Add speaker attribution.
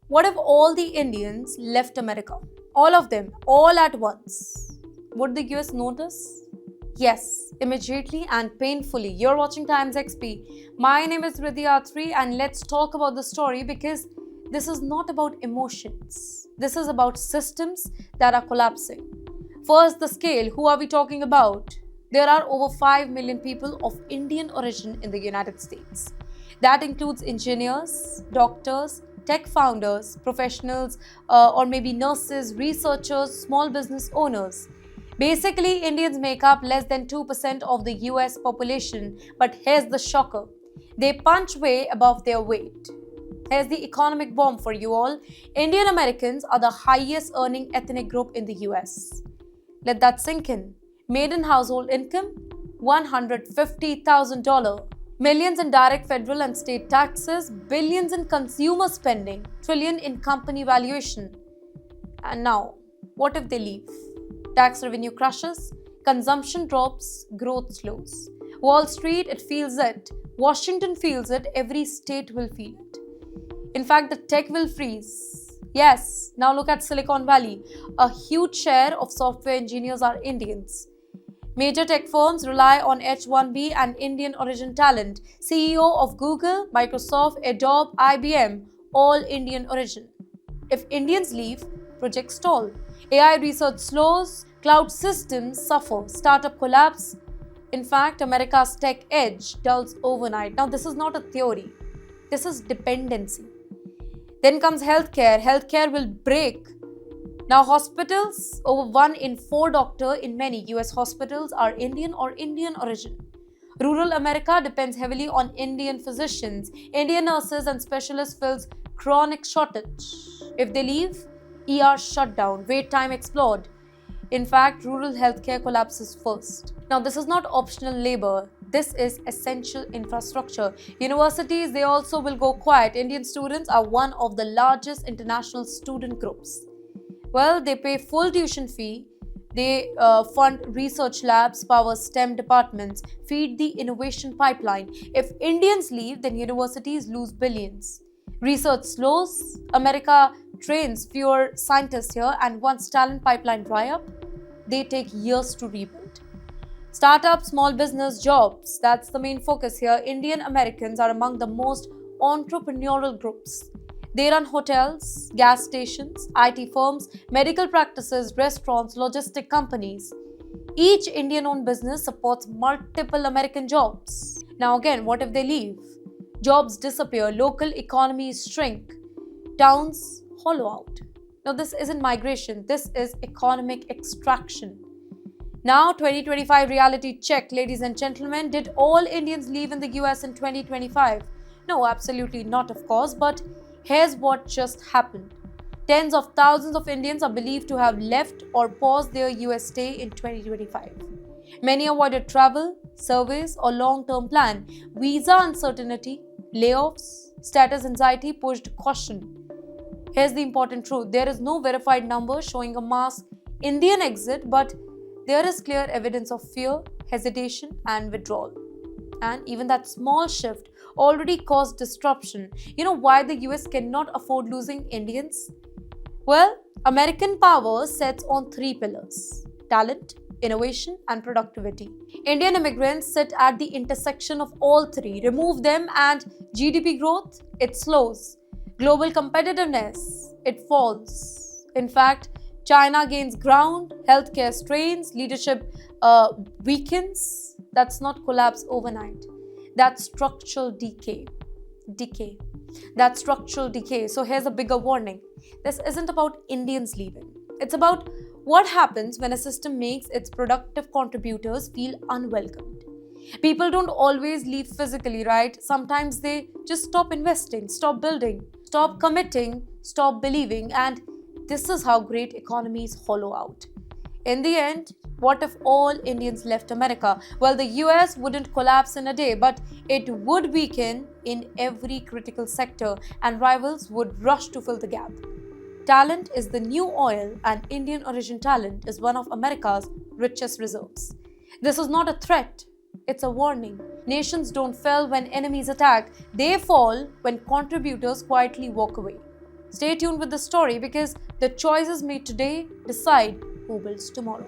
Speaker 1: What if all the Indians left America? All of them, all at once. Would the US notice? Yes, immediately and painfully. You're watching Times XP. My name is Riddhi Athri, and let's talk about the story because this is not about emotions. This is about systems that are collapsing. First, the scale. Who are we talking about? There are over 5 million people of Indian origin in the United States. That includes engineers, doctors, tech founders, professionals, or maybe nurses, researchers, small business owners. Basically, Indians make up less than 2% of the US population, but here's the shocker. They punch way above their weight. Here's the economic bomb for you all. Indian Americans are the highest earning ethnic group in the US. Let that sink in. Median household income $150,000. Millions in direct federal and state taxes, billions in consumer spending, trillion in company valuation. And now, what if they leave? Tax revenue crashes, consumption drops, growth slows. Wall Street, it feels it. Washington feels it. Every state will feel it. In fact, the tech will freeze. Yes, now look at Silicon Valley. A huge share of software engineers are Indians. Major tech firms rely on H-1B and Indian origin talent. CEO of Google, Microsoft, Adobe, IBM, all Indian origin. If Indians leave, projects stall. AI research slows, cloud systems suffer, startup collapse. In fact, America's tech edge dulls overnight. Now, this is not a theory. This is dependency. Then comes healthcare. Healthcare will break. Now, hospitals, over 1 in 4 doctors in many US hospitals are Indian or Indian origin. Rural America depends heavily on Indian physicians. Indian nurses and specialists fills chronic shortage. If they leave, ER shut down, wait time explode. In fact, rural healthcare collapses first. Now, this is not optional labor. This is essential infrastructure. Universities, they also will go quiet. Indian students are one of the largest international student groups. Well, they pay full tuition fee, they fund research labs, power STEM departments, feed the innovation pipeline. If Indians leave, then universities lose billions. Research slows, America trains fewer scientists here, and once talent pipeline dry up, they take years to rebuild. Startups, small business, jobs, that's the main focus here. Indian Americans are among the most entrepreneurial groups. They run hotels, gas stations, IT firms, medical practices, restaurants, logistic companies. Each Indian-owned business supports multiple American jobs. Now again, what if they leave? Jobs disappear, local economies shrink, towns hollow out. Now this isn't migration, this is economic extraction. Now 2025 reality check, ladies and gentlemen. Did all Indians leave in the US in 2025? No, absolutely not, of course, but here's what just happened. Tens of thousands of Indians are believed to have left or paused their US stay in 2025. Many avoided travel, surveys, or long-term plan. Visa uncertainty, layoffs, status anxiety pushed caution. Here's the important truth. There is no verified number showing a mass Indian exit, but there is clear evidence of fear, hesitation, and withdrawal. And even that small shift already caused disruption. You know why the US cannot afford losing Indians? Well, American power sets on 3 pillars: talent, innovation, and productivity. Indian immigrants sit at the intersection of all 3. Remove them and GDP growth, it slows. Global competitiveness, it falls. In fact, China gains ground, healthcare strains, leadership weakens. That's not collapse overnight. That's structural decay. That's structural decay. So here's a bigger warning. This isn't about Indians leaving. It's about what happens when a system makes its productive contributors feel unwelcomed. People don't always leave physically, right? Sometimes they just stop investing, stop building, stop committing, stop believing, and this is how great economies hollow out. In the end, what if all Indians left America? Well, the US wouldn't collapse in a day, but it would weaken in every critical sector, and rivals would rush to fill the gap. Talent is the new oil, and Indian origin talent is one of America's richest reserves. This is not a threat, it's a warning. Nations don't fall when enemies attack, they fall when contributors quietly walk away. Stay tuned with the story because the choices made today decide who builds tomorrow.